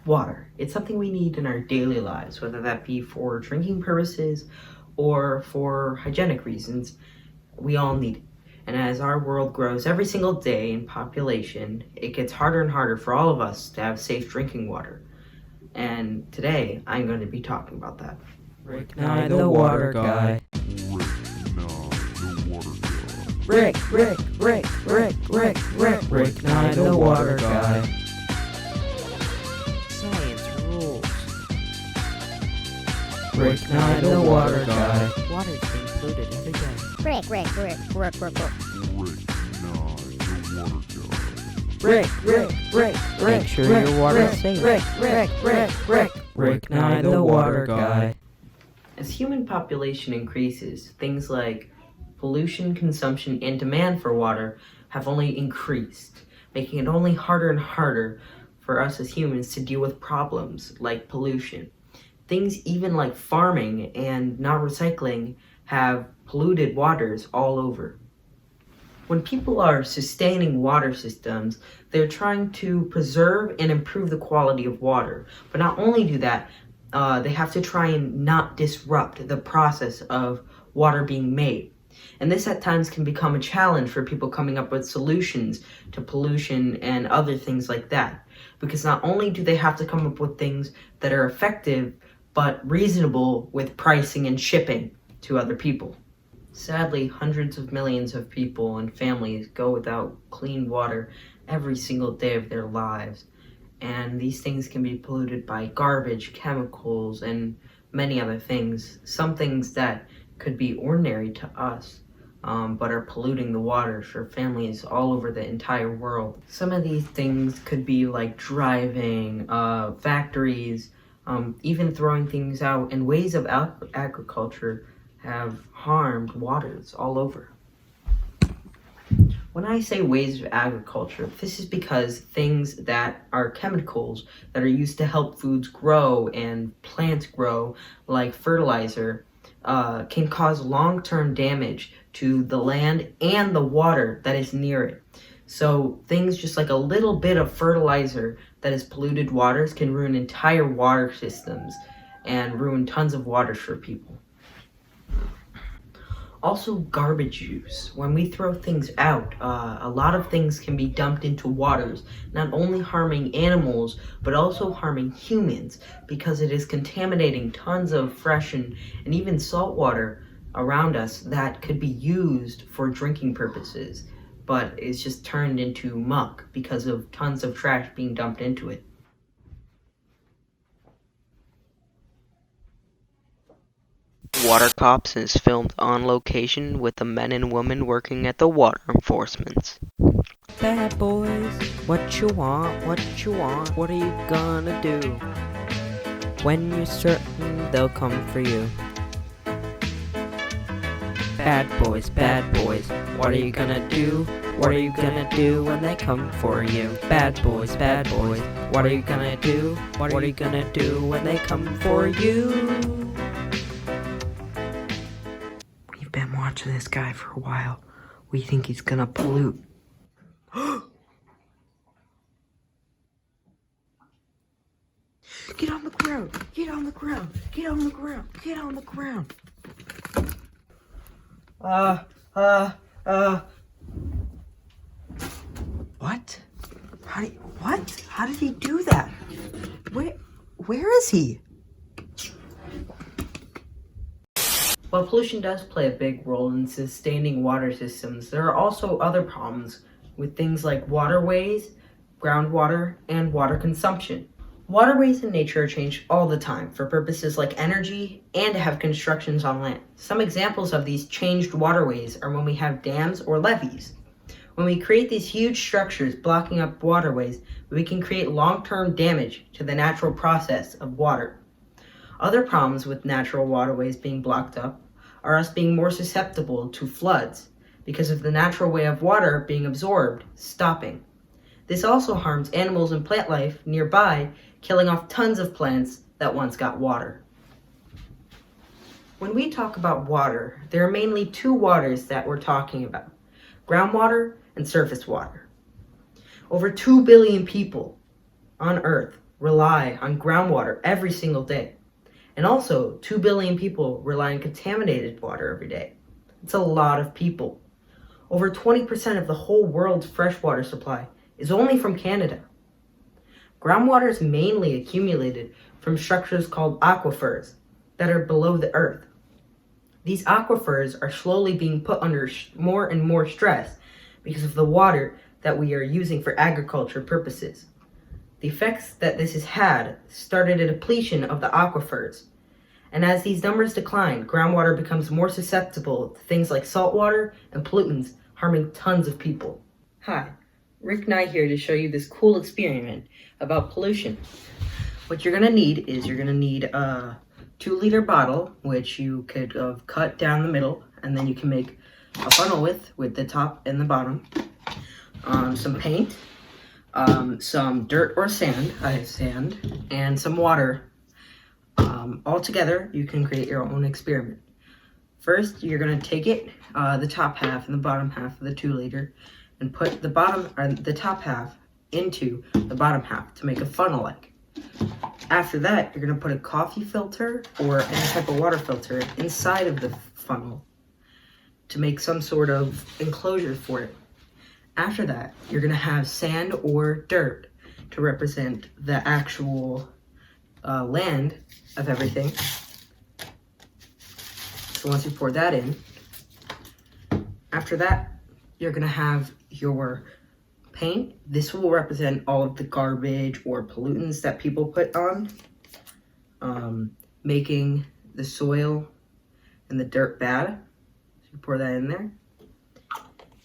Water. It's something we need in our daily lives, whether that be for drinking purposes or for hygienic reasons. We all need it. And as our world grows every single day in population, it gets harder and harder for all of us to have safe drinking water. And today, I'm going to be talking about that. Rick Nye, the water guy. Rick Nye, the water guy. Science rules. Rick Nye, the water guy. Water's being polluted every day. Rick Nye, Make sure your water's safe. Rick Nye, the water guy. As human population increases, things like pollution, consumption, and demand for water have only increased, making it only harder and harder for us as humans to deal with problems like pollution. Things even like farming and not recycling have polluted waters all over. When people are sustaining water systems, they're trying to preserve and improve the quality of water. But not only do that, they have to try and not disrupt the process of water being made. And this at times can become a challenge for people coming up with solutions to pollution and other things like that. Because not only do they have to come up with things that are effective, but reasonable with pricing and shipping to other people. Sadly, hundreds of millions of people and families go without clean water every single day of their lives. And these things can be polluted by garbage, chemicals, and many other things. Some things that could be ordinary to us, but are polluting the water for families all over the entire world. Some of these things could be like driving, factories, even throwing things out, and ways of agriculture have harmed waters all over. When I say ways of agriculture, this is because things that are chemicals that are used to help foods grow and plants grow, like fertilizer, can cause long-term damage to the land and the water that is near it. So things just like a little bit of fertilizer that has polluted waters can ruin entire water systems and ruin tons of waters for people. Also, garbage use. When we throw things out, a lot of things can be dumped into waters, not only harming animals, but also harming humans, because it is contaminating tons of fresh and even salt water around us that could be used for drinking purposes, but it's just turned into muck because of tons of trash being dumped into it. Water Cops is filmed on location with the men and women working at the water enforcements. Bad boys, what you want, what are you gonna do? When you're certain they'll come for you. Bad boys, what are you gonna do? What are you gonna do when they come for you? Bad boys, what are you gonna do? What are you gonna do when they come for you? We've been watching this guy for a while. We think he's gonna pollute. Get on the ground! Get on the ground! Get on the ground! Get on the ground! What? How did he do that? Where is he? While pollution does play a big role in sustaining water systems, there are also other problems with things like waterways, groundwater, and water consumption. Waterways in nature are changed all the time for purposes like energy and to have constructions on land. Some examples of these changed waterways are when we have dams or levees. When we create these huge structures blocking up waterways, we can create long-term damage to the natural process of water. Other problems with natural waterways being blocked up are us being more susceptible to floods because of the natural way of water being absorbed stopping. This also harms animals and plant life nearby, killing off tons of plants that once got water. When we talk about water, there are mainly two waters that we're talking about: groundwater and surface water. Over 2 billion people on Earth rely on groundwater every single day. And also, 2 billion people rely on contaminated water every day. It's a lot of people. Over 20% of the whole world's freshwater supply is only from Canada. Groundwater is mainly accumulated from structures called aquifers that are below the earth. These aquifers are slowly being put under more and more stress because of the water that we are using for agriculture purposes. The effects that this has had started a depletion of the aquifers. And as these numbers decline, groundwater becomes more susceptible to things like saltwater and pollutants harming tons of people. Hi, Rick Nye here to show you this cool experiment about pollution. What you're gonna need is a 2-liter bottle, which you could cut down the middle, and then you can make a funnel with the top and the bottom. Some paint, some dirt or sand, I have sand, and some water. All together, you can create your own experiment. First, you're gonna take it, the top half and the bottom half of the 2-liter, and put the top half into the bottom half to make a funnel-like. After that, you're gonna put a coffee filter or any type of water filter inside of the funnel to make some sort of enclosure for it. After that, you're gonna have sand or dirt to represent the actual land of everything. So once you pour that in, after that, you're gonna have your paint. This will represent all of the garbage or pollutants that people put on, making the soil and the dirt bad. So you pour that in there.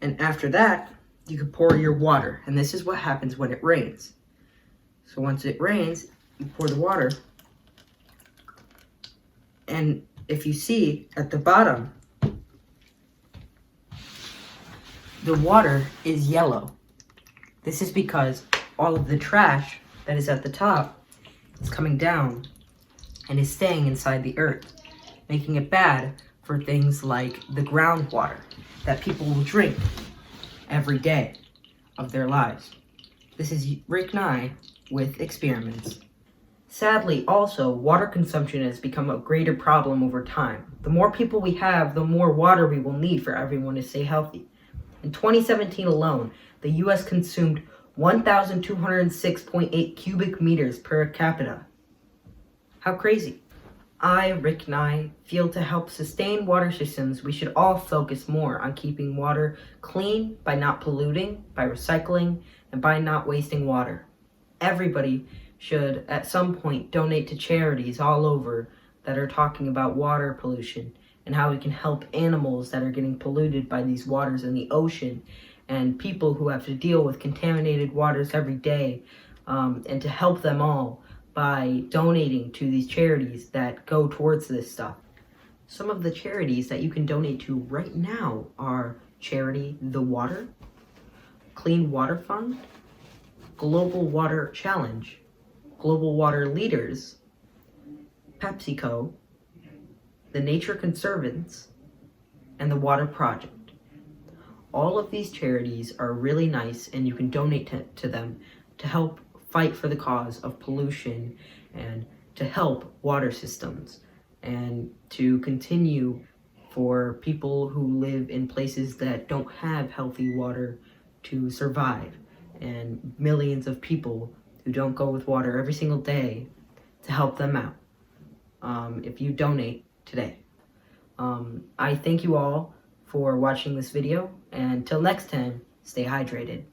And after that, you can pour your water. And this is what happens when it rains. So once it rains, you pour the water. And if you see at the bottom, the water is yellow. This is because all of the trash that is at the top is coming down and is staying inside the earth, making it bad for things like the groundwater that people will drink every day of their lives. This is Rick Nye with experiments. Sadly, also, water consumption has become a greater problem over time. The more people we have, the more water we will need for everyone to stay healthy. In 2017 alone, the US consumed 1,206.8 cubic meters per capita. How crazy. I, Rick Nye, feel to help sustain water systems, we should all focus more on keeping water clean by not polluting, by recycling, and by not wasting water. Everybody should, at some point, donate to charities all over that are talking about water pollution and how we can help animals that are getting polluted by these waters in the ocean and people who have to deal with contaminated waters every day, and to help them all by donating to these charities that go towards this stuff. Some of the charities that you can donate to right now are Charity the Water, Clean Water Fund, Global Water Challenge, Global Water Leaders, PepsiCo, the Nature Conservants, and the Water Project. All of these charities are really nice, and you can donate to them to help fight for the cause of pollution and to help water systems and to continue for people who live in places that don't have healthy water to survive, and millions of people who don't go with water every single day to help them out. If you donate today. I thank you all for watching this video, and until next time, stay hydrated.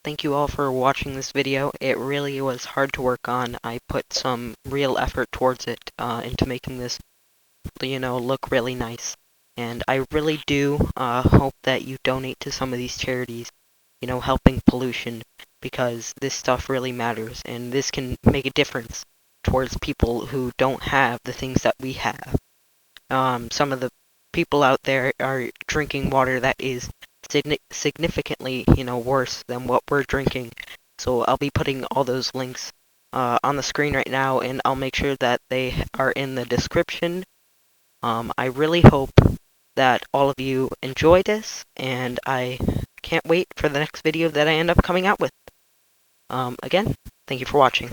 Thank you all for watching this video. It really was hard to work on. I put some real effort towards it, into making this, look really nice. And I really do hope that you donate to some of these charities, helping pollution, because this stuff really matters, and this can make a difference towards people who don't have the things that we have. Some of the people out there are drinking water that is significantly, worse than what we're drinking. So I'll be putting all those links on the screen right now, and I'll make sure that they are in the description. I really hope that all of you enjoy this, and I can't wait for the next video that I end up coming out with. Again, thank you for watching.